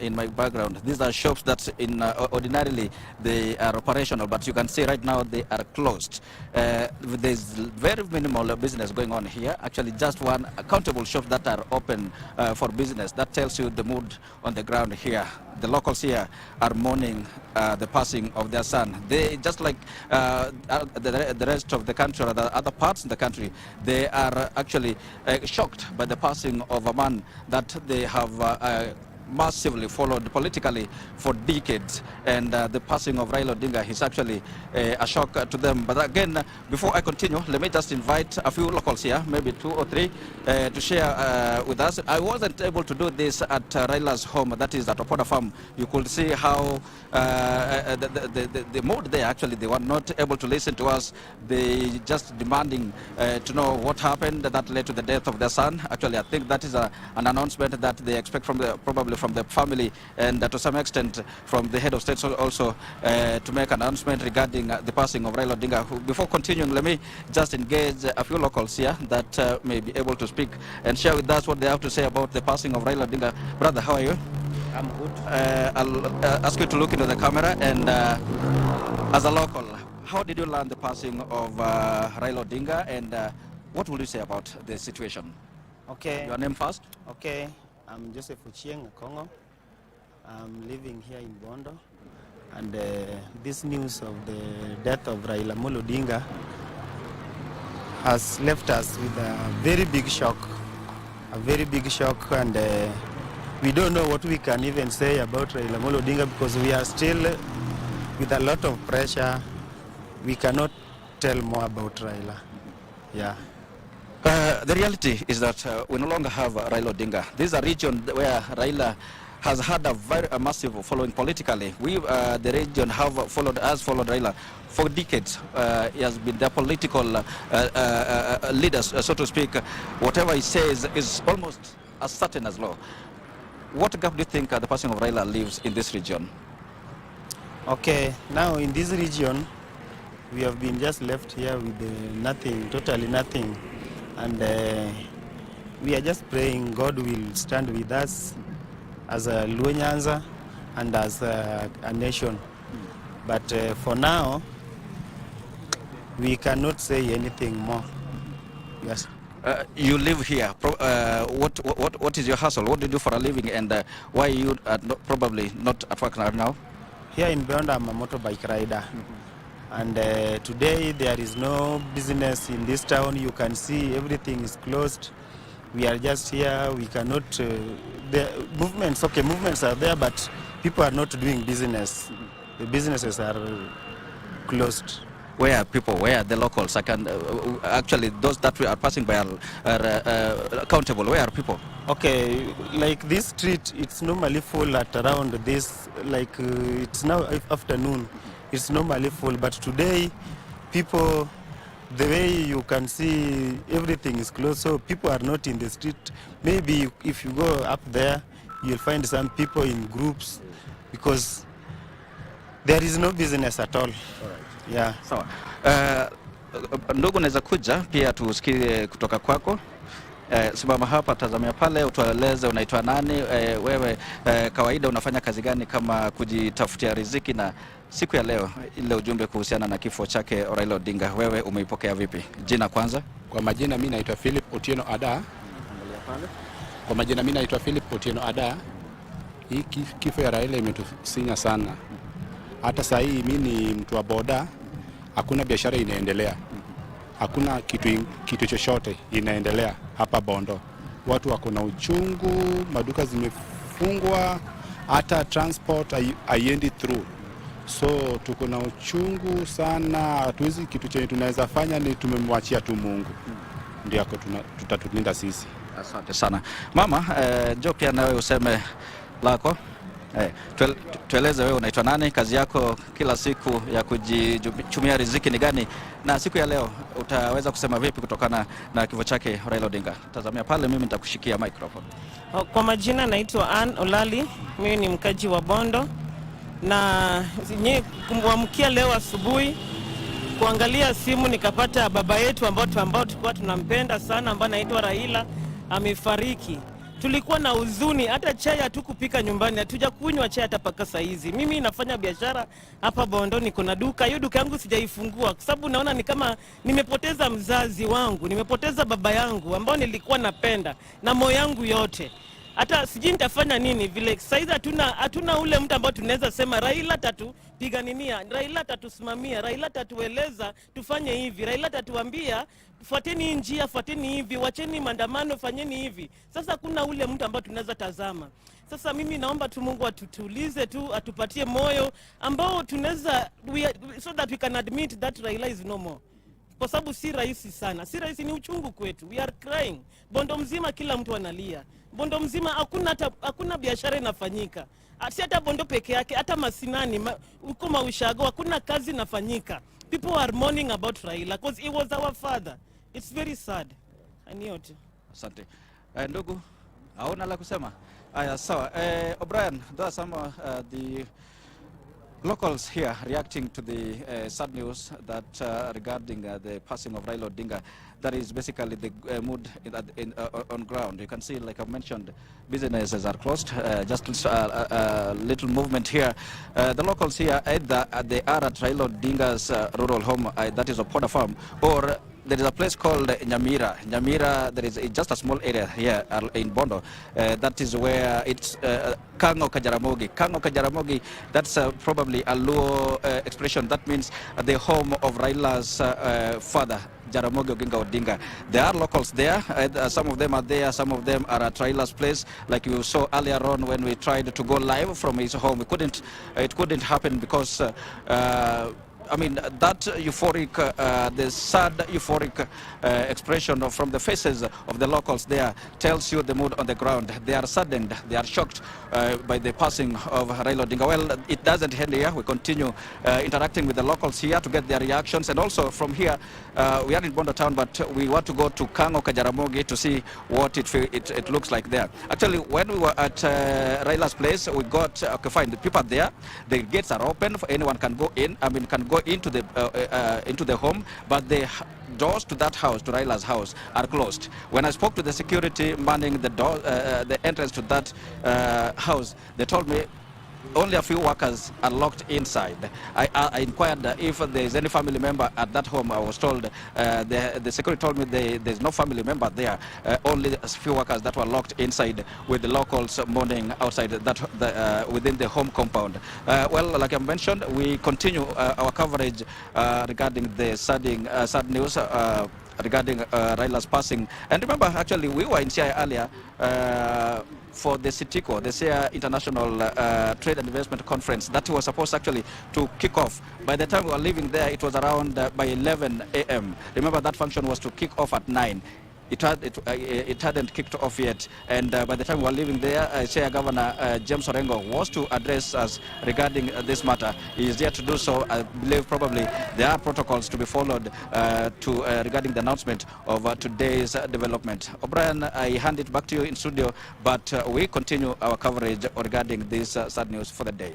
in my background. These are shops that ordinarily they are operational, but you can see right now they are closed. There's very minimal business going on here. Actually, just one accountable shop that are open for business. That tells you the mood on the ground here. The locals here are mourning the passing of their son. They, just like the rest of the country or the other parts in the country, they are actually shocked by the passing of a man that they have massively followed politically for decades, and the passing of Raila Odinga is actually a shock to them. But again, before I continue, let me just invite a few locals here, maybe 2 or 3, to share with us. I wasn't able to do this at Raila's home, that is at Opoda Farm. You could see how the mood there, actually, they were not able to listen to us. They just demanding to know what happened that led to the death of their son. Actually, I think that is an announcement that they expect from probably from the family, and to some extent from the head of state also to make an announcement regarding the passing of Raila Odinga. Before continuing, let me just engage a few locals here that may be able to speak and share with us what they have to say about the passing of Raila Odinga. Brother, how are you? I'm good. I'll ask you to look into the camera, and as a local, how did you learn the passing of Raila Odinga, and what will you say about the situation? Okay. Your name first? Okay. I'm Joseph Uchieng Kongo. I'm living here in Bondo, and this news of the death of Raila Odinga has left us with a very big shock, and we don't know what we can even say about Raila Odinga, because we are still with a lot of pressure. We cannot tell more about Raila. Yeah. The reality is that we no longer have Raila Odinga. This is a region where Raila has had a very massive following politically. We, the region, has followed Raila for decades. He has been their political leader, so to speak. Whatever he says is almost as certain as law. What gap do you think the passing of Raila leaves in this region? Okay, now in this region, we have been just left here with nothing, totally nothing. And we are just praying God will stand with us as a Luo Nyanza and as a nation. But for now, we cannot say anything more. Yes. You live here. What is your hustle? What do you do for a living, and why you are probably not at work now? Here in Bondo, I'm a motorbike rider. And today there is no business in this town. You can see everything is closed. We are just here. We cannot, the movements are there, but people are not doing business. The businesses are closed. Where are people? Where are the locals? I can actually, those that we are passing by are accountable. Where are people? Okay, like this street, it's normally full at around this, like it's now afternoon. It's normally full, but today, people, the way you can see, everything is closed, so people are not in the street. Maybe if you go up there, you'll find some people in groups, because there is no business at all. Yeah. So, ndugu naweza kuja pia tusikie kutoka kwako. Simama hapa, tazamia pale, utueleze unaitwa nani, wewe kawaida unafanya kazi gani kama kujitafutia riziki, na siku ya leo ile ujumbe kuhusiana na kifo chake Raila Odinga, wewe umeipokea vipi? Jina kwanza. Kwa majina mimi naitwa Philip Otieno Ada. Kwa majina mimi naitwa Philip Otieno Ada. Hii kifo ya Raila imetusinya sana. Hata saa hii mimi ni mtu wa boda, hakuna biashara inaendelea. Hakuna kitu chochote inaendelea hapa Bondo. Watu wako na uchungu, maduka zimefungwa, hata transport haiendi through. So tuko na uchungu sana, hatuwezi, kitu chenye tunaweza fanya ni tumemwachia tu Mungu. Ndio tutatulinda sisi. Asante sana. Mama, njoo pia nawe useme lako. Tueleze wewe unaitwa nani, kazi yako kila siku ya kujichumia riziki ni gani, na siku ya leo utaweza kusema vipi kutokana na kifo chake Raila Odinga? Tazamia pale, mimi nitakushikia microphone. Kwa majina naitwa Ann Olali, mimi ni mkaji wa Bondo, na kumwamkia leo asubuhi kuangalia simu nikapata baba yetu ambao tulikuwa tunampenda sana, ambaye anaitwa Raila, amefariki. tulikuwa na huzuni, hata chai hatukupika nyumbani, hatuja kunywa chai hata paka saa hizi. Mimi nafanya biashara hapa Bondo, niko na duka. Hiyo duka yangu sijaifungua kwa sababu naona ni kama nimepoteza mzazi wangu, nimepoteza baba yangu ambao nilikuwa napenda na moyo yangu yote. Hata sijui nitafanya nini vile saizi hatuna ule mtu ambao tunaweza sema Raila tatupiganiania, Raila tatusimamia, Raila tatueleza tufanye hivi, Raila tatuambia fuateni njia, fuateni hivi, wacheni maandamano, fanyeni hivi. Sasa kuna ule mtu ambao tunaweza tazama. Sasa mimi naomba tu Mungu atutulize tu, atupatie moyo ambao tunaweza so that we can admit that Raila is no more. Kwa sababu si rahisi sana, si rahisi, ni uchungu kwetu. We are crying. Bondo mzima kila mtu analia. Bondo mzima hakuna biashara inafanyika. Si hata Bondo peke yake, hata Masinani, huko Maushago hakuna kazi inafanyika. People are mourning about Raila because he was our father. It's very sad. Aniote. Asante. Ndugu, hauna la kusema? Aya, sawa. O'Brien, there are some the locals here reacting to the sad news that regarding the passing of Raila Odinga. That is basically the mood on ground. You can see, like I mentioned, businesses are closed. Just a little movement here. The locals here, either they are at Raila Odinga's rural home, that is a Poda farm, or there is a place called Nyamira. Nyamira, there is just a small area here in Bondo. That is where it's Kango Kajaramogi. Kango Kajaramogi, that's probably a Luo expression. That means the home of Raila's father, Jaramogi Oginga Odinga. There are locals there. Some of them are there. Some of them are at Raila's place. Like you saw earlier on when we tried to go live from his home, it couldn't happen because I mean, that euphoric, the sad euphoric expression from the faces of the locals there tells you the mood on the ground. They are saddened, they are shocked by the passing of Raila Odinga. Well, it doesn't end here. We continue interacting with the locals here to get their reactions. And also from here, we are in Bondo town, but we want to go to Kango Kajaramogi to see what it looks like there. Actually, when we were at Raila's place, we got, okay, fine, the people are there. The gates are open, anyone can go in, can go into the home, but the doors to that house, to Raila's house, are closed. When I spoke to the security manning the door, the entrance to that house, they told me only a few workers are locked inside. I inquired if there is any family member at that home. I was told, the security told me there's no family member there. Only a few workers that were locked inside with the locals mourning outside within the home compound. Well, like I mentioned, we continue our coverage regarding the sad news regarding Raila's passing. And remember, actually, we were in CI earlier for the CITICO, the SIA International Trade and Investment Conference that was supposed actually to kick off. By the time we were leaving there, it was around by 11 a.m. Remember, that function was to kick off at 9. It hadn't kicked off yet, and by the time we were leaving there, SIA Governor James Orengo was to address us regarding this matter. He is there to do so. I believe probably there are protocols to be followed regarding the announcement of today's development. O'Brien, I hand it back to you in studio, but we continue our coverage regarding this sad news for the day.